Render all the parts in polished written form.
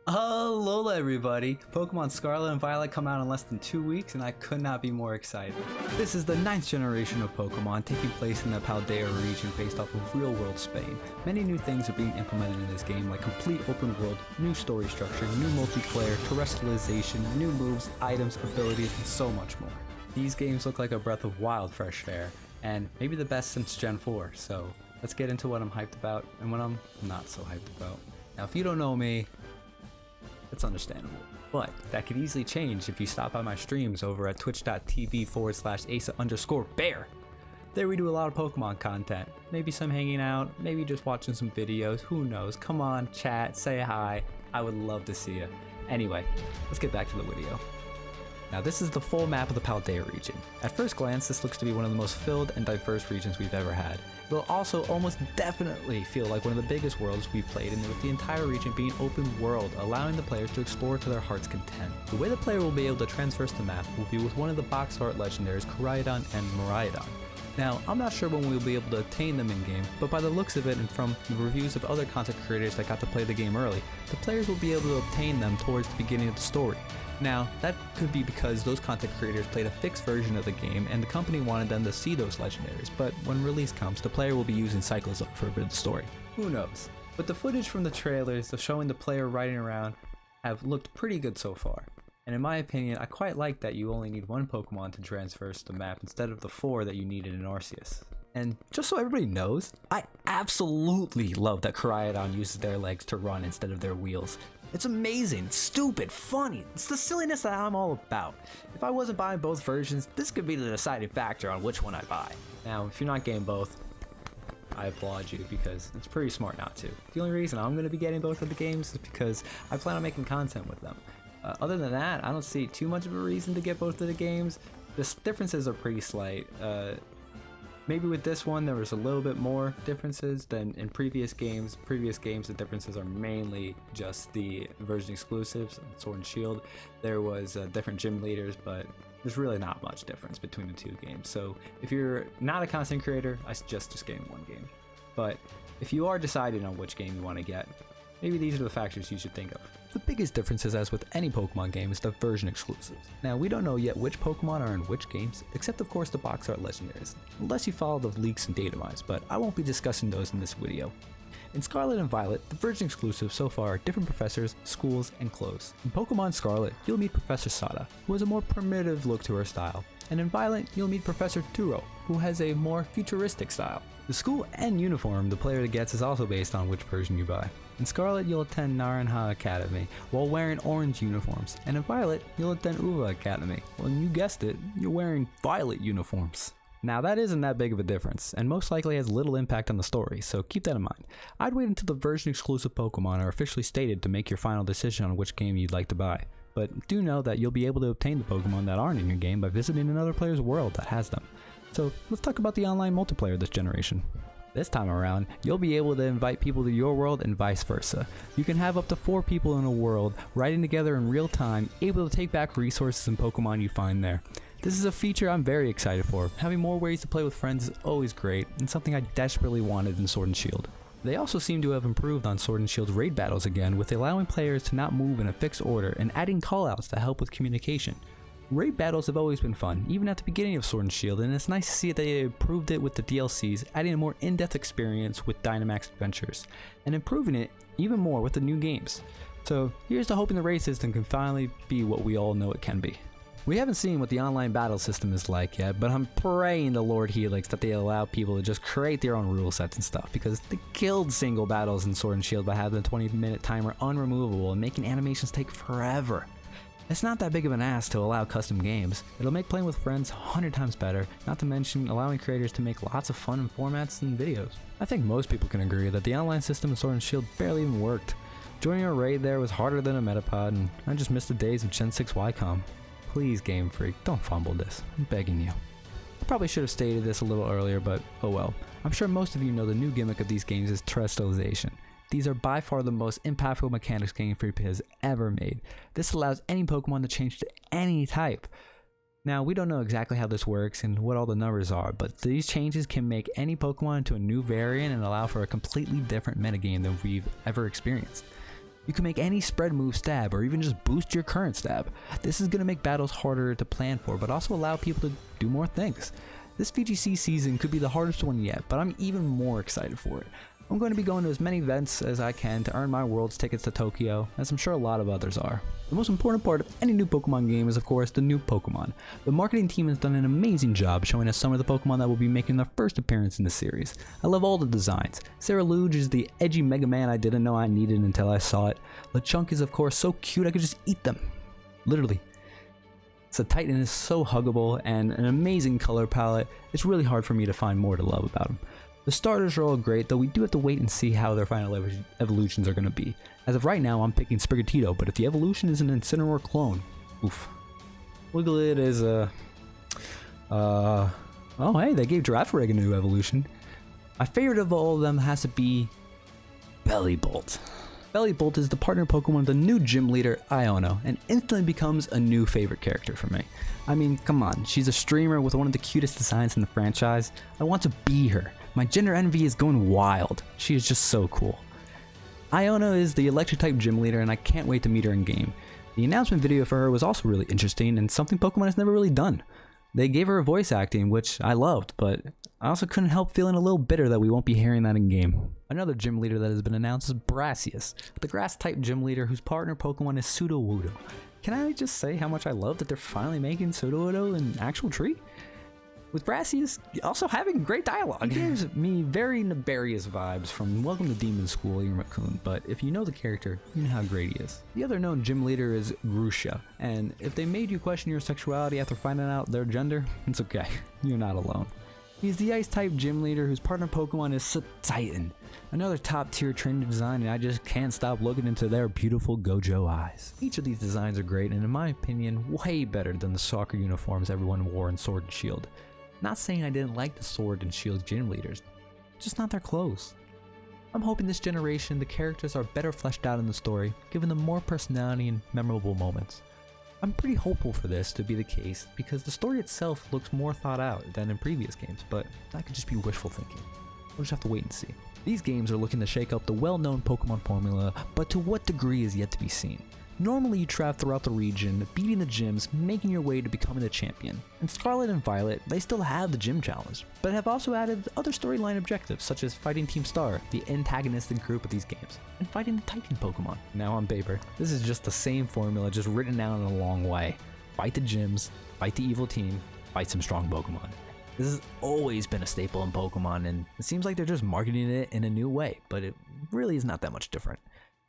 Alola everybody! Pokemon Scarlet and Violet come out in less than 2 weeks and I could not be more excited. This is the 9th generation of Pokemon taking place in the Paldea region based off of real-world Spain. Many new things are being implemented in this game like complete open world, new story structure, new multiplayer, terrestrialization, new moves, items, abilities, and so much more. These games look like a breath of wild fresh air, and maybe the best since Gen 4, so let's get into what I'm hyped about and what I'm not so hyped about. Now if you don't know me, it's understandable, but that could easily change if you stop by my streams over at twitch.tv/asa_bear. There we do a lot of Pokemon content, maybe some hanging out, maybe just watching some videos, who knows. Come on, chat, say hi, I would love to see you. Anyway, let's get back to the video. Now this is the full map of the Paldea region. At first glance, this looks to be one of the most filled and diverse regions we've ever had. It will also almost definitely feel like one of the biggest worlds we've played, and with the entire region being open world, allowing the players to explore to their heart's content. The way the player will be able to traverse the map will be with one of the box art legendaries, Koraidon and Miraidon. Now, I'm not sure when we'll be able to obtain them in-game, but by the looks of it and from the reviews of other content creators that got to play the game early, the players will be able to obtain them towards the beginning of the story. Now, that could be because those content creators played a fixed version of the game and the company wanted them to see those legendaries, but when release comes, the player will be using cycles up for a bit of the story. Who knows? But the footage from the trailers of showing the player riding around have looked pretty good so far. And in my opinion, I quite like that you only need one Pokemon to traverse the map instead of the 4 that you needed in Arceus. And just so everybody knows, I absolutely love that Koraidon uses their legs to run instead of their wheels. It's amazing, it's stupid, funny, it's the silliness that I'm all about. If I wasn't buying both versions, this could be the deciding factor on which one I buy. Now, if you're not getting both, I applaud you because it's pretty smart not to. The only reason I'm going to be getting both of the games is because I plan on making content with them. Other than that, I don't see too much of a reason to get both of the games. The differences are pretty slight. Maybe with this one there was a little bit more differences than in previous games. The differences are mainly just the version exclusives, Sword and Shield. There was different gym leaders, but there's really not much difference between the two games. So if you're not a content creator, I suggest just getting one game. But if you are deciding on which game you want to get, maybe these are the factors you should think of. The biggest differences, as with any Pokemon game, is the version exclusives. Now, we don't know yet which Pokemon are in which games, except of course the box art legendaries, unless you follow the leaks and data mines, but I won't be discussing those in this video. In Scarlet and Violet, the version exclusives so far are different professors, schools, and clothes. In Pokemon Scarlet, you'll meet Professor Sada, who has a more primitive look to her style, and in Violet, you'll meet Professor Turo, who has a more futuristic style. The school and uniform the player gets is also based on which version you buy. In Scarlet, you'll attend Naranja Academy while wearing orange uniforms, and in Violet, you'll attend Uva Academy. Well, you guessed it, you're wearing violet uniforms. Now that isn't that big of a difference, and most likely has little impact on the story, so keep that in mind. I'd wait until the version exclusive Pokemon are officially stated to make your final decision on which game you'd like to buy. But do know that you'll be able to obtain the Pokemon that aren't in your game by visiting another player's world that has them. So let's talk about the online multiplayer this generation. This time around, you'll be able to invite people to your world and vice versa. You can have up to 4 people in a world riding together in real time, able to take back resources and Pokemon you find there. This is a feature I'm very excited for. Having more ways to play with friends is always great, and something I desperately wanted in Sword and Shield. They also seem to have improved on Sword and Shield's raid battles again, with allowing players to not move in a fixed order and adding callouts to help with communication. Raid battles have always been fun, even at the beginning of Sword and Shield, and it's nice to see that they improved it with the DLCs, adding a more in-depth experience with Dynamax Adventures, and improving it even more with the new games. So here's to hoping the raid system can finally be what we all know it can be. We haven't seen what the online battle system is like yet, but I'm praying to Lord Helix that they allow people to just create their own rule sets and stuff, because they killed single battles in Sword and Shield by having the 20-minute timer unremovable and making animations take forever. It's not that big of an ask to allow custom games. It'll make playing with friends 100 times better, not to mention allowing creators to make lots of fun formats and videos. I think most people can agree that the online system in Sword and Shield barely even worked. Joining a raid there was harder than a Metapod, and I just missed the days of Gen 6 YCOM. Please, Game Freak, don't fumble this. I'm begging you. I probably should have stated this a little earlier, but oh well. I'm sure most of you know the new gimmick of these games is terrestrialization. These are by far the most impactful mechanics Game Freak has ever made. This allows any Pokemon to change to any type. Now, we don't know exactly how this works and what all the numbers are, but these changes can make any Pokemon into a new variant and allow for a completely different metagame than we've ever experienced. You can make any spread move stab or even just boost your current stab. This is going to make battles harder to plan for, but also allow people to do more things. This VGC season could be the hardest one yet, but I'm even more excited for it. I'm going to be going to as many events as I can to earn my Worlds tickets to Tokyo, as I'm sure a lot of others are. The most important part of any new Pokemon game is of course the new Pokemon. The marketing team has done an amazing job showing us some of the Pokemon that will be making their first appearance in the series. I love all the designs. Scarlet is the edgy Mega Man I didn't know I needed until I saw it. Lechonk is of course so cute I could just eat them. Literally. So Titan is so huggable and an amazing color palette, it's really hard for me to find more to love about him. The starters are all great, though we do have to wait and see how their final evolutions are going to be. As of right now, I'm picking Sprigatito, but if the evolution is an Incineroar clone, oof. Wiglet is a... oh hey, they gave Girafarig a new evolution. My favorite of all of them has to be Bellibolt. Bellibolt is the partner Pokemon of the new gym leader, Iono, and instantly becomes a new favorite character for me. I mean, come on, she's a streamer with one of the cutest designs in the franchise. I want to be her. My gender envy is going wild. She is just so cool. Iono is the electric type gym leader and I can't wait to meet her in game. The announcement video for her was also really interesting and something Pokemon has never really done. They gave her a voice acting, which I loved, but I also couldn't help feeling a little bitter that we won't be hearing that in game. Another gym leader that has been announced is Brassius, the grass type gym leader whose partner Pokemon is Sudowoodo. Can I just say how much I love that they're finally making Sudowoodo an actual tree? With Brassius also having great dialogue. It gives me very nefarious vibes from Welcome to Demon School, Ian Raccoon, but if you know the character, you know how great he is. The other known gym leader is Grusha, and if they made you question your sexuality after finding out their gender, it's okay, you're not alone. He's the Ice-type gym leader whose partner Pokemon is Titan, another top-tier training design, and I just can't stop looking into their beautiful Gojo eyes. Each of these designs are great, and in my opinion, way better than the soccer uniforms everyone wore in Sword and Shield. Not saying I didn't like the Sword and Shield gym leaders, just not their clothes. I'm hoping this generation the characters are better fleshed out in the story, giving them more personality and memorable moments. I'm pretty hopeful for this to be the case because the story itself looks more thought out than in previous games, but that could just be wishful thinking. We'll just have to wait and see. These games are looking to shake up the well-known Pokemon formula, but to what degree is yet to be seen. Normally you travel throughout the region, beating the gyms, making your way to becoming the champion. In Scarlet and Violet, they still have the gym challenge, but have also added other storyline objectives such as fighting Team Star, the antagonistic group of these games, and fighting the Titan Pokemon. Now on paper, this is just the same formula just written down in a long way. Fight the gyms, fight the evil team, fight some strong Pokemon. This has always been a staple in Pokemon and it seems like they're just marketing it in a new way, but it really is not that much different.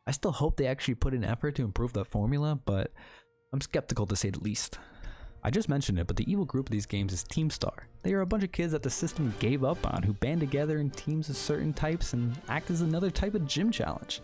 I still hope they actually put in effort to improve that formula, but I'm skeptical to say the least. I just mentioned it, but the evil group of these games is Team Star. They are a bunch of kids that the system gave up on who band together in teams of certain types and act as another type of gym challenge.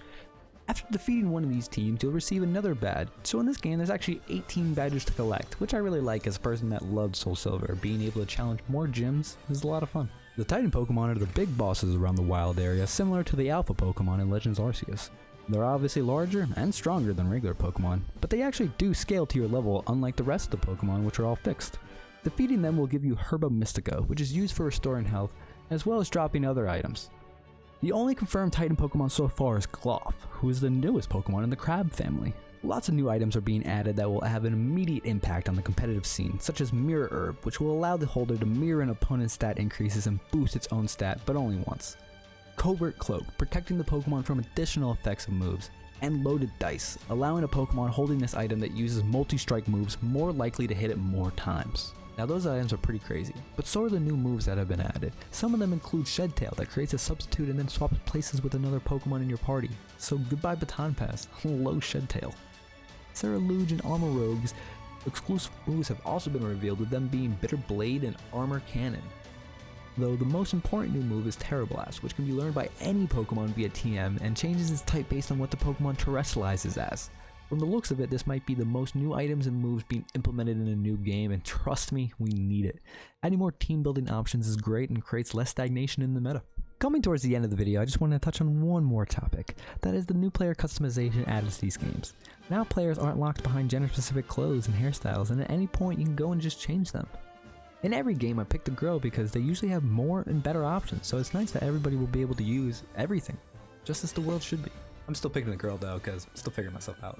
After defeating one of these teams, you'll receive another badge. So in this game, there's actually 18 badges to collect, which I really like as a person that loved Soul Silver. Being able to challenge more gyms is a lot of fun. The Titan Pokemon are the big bosses around the wild area, similar to the Alpha Pokemon in Legends Arceus. They're obviously larger and stronger than regular Pokemon, but they actually do scale to your level unlike the rest of the Pokemon, which are all fixed. Defeating them will give you Herba Mystica, which is used for restoring health, as well as dropping other items. The only confirmed Titan Pokemon so far is Cloth, who is the newest Pokemon in the Crab family. Lots of new items are being added that will have an immediate impact on the competitive scene, such as Mirror Herb, which will allow the holder to mirror an opponent's stat increases and boost its own stat, but only once. Covert Cloak, protecting the Pokemon from additional effects of moves, and Loaded Dice, allowing a Pokemon holding this item that uses multi-strike moves more likely to hit it more times. Now those items are pretty crazy, but so are the new moves that have been added. Some of them include Shed Tail that creates a substitute and then swaps places with another Pokemon in your party, so goodbye Baton Pass, hello Shed Tail. Ceruledge and Armor Rogue's exclusive moves have also been revealed, with them being Bitter Blade and Armor Cannon. Though the most important new move is Terra Blast, which can be learned by any Pokemon via TM and changes its type based on what the Pokemon terrestrializes as. From the looks of it, this might be the most new items and moves being implemented in a new game, and trust me, we need it. Adding more team building options is great and creates less stagnation in the meta. Coming towards the end of the video, I just want to touch on one more topic, that is the new player customization added to these games. Now players aren't locked behind gender specific clothes and hairstyles, and at any point you can go and just change them. In every game I pick the girl because they usually have more and better options, so it's nice that everybody will be able to use everything, just as the world should be. I'm still picking the girl though, because I'm still figuring myself out.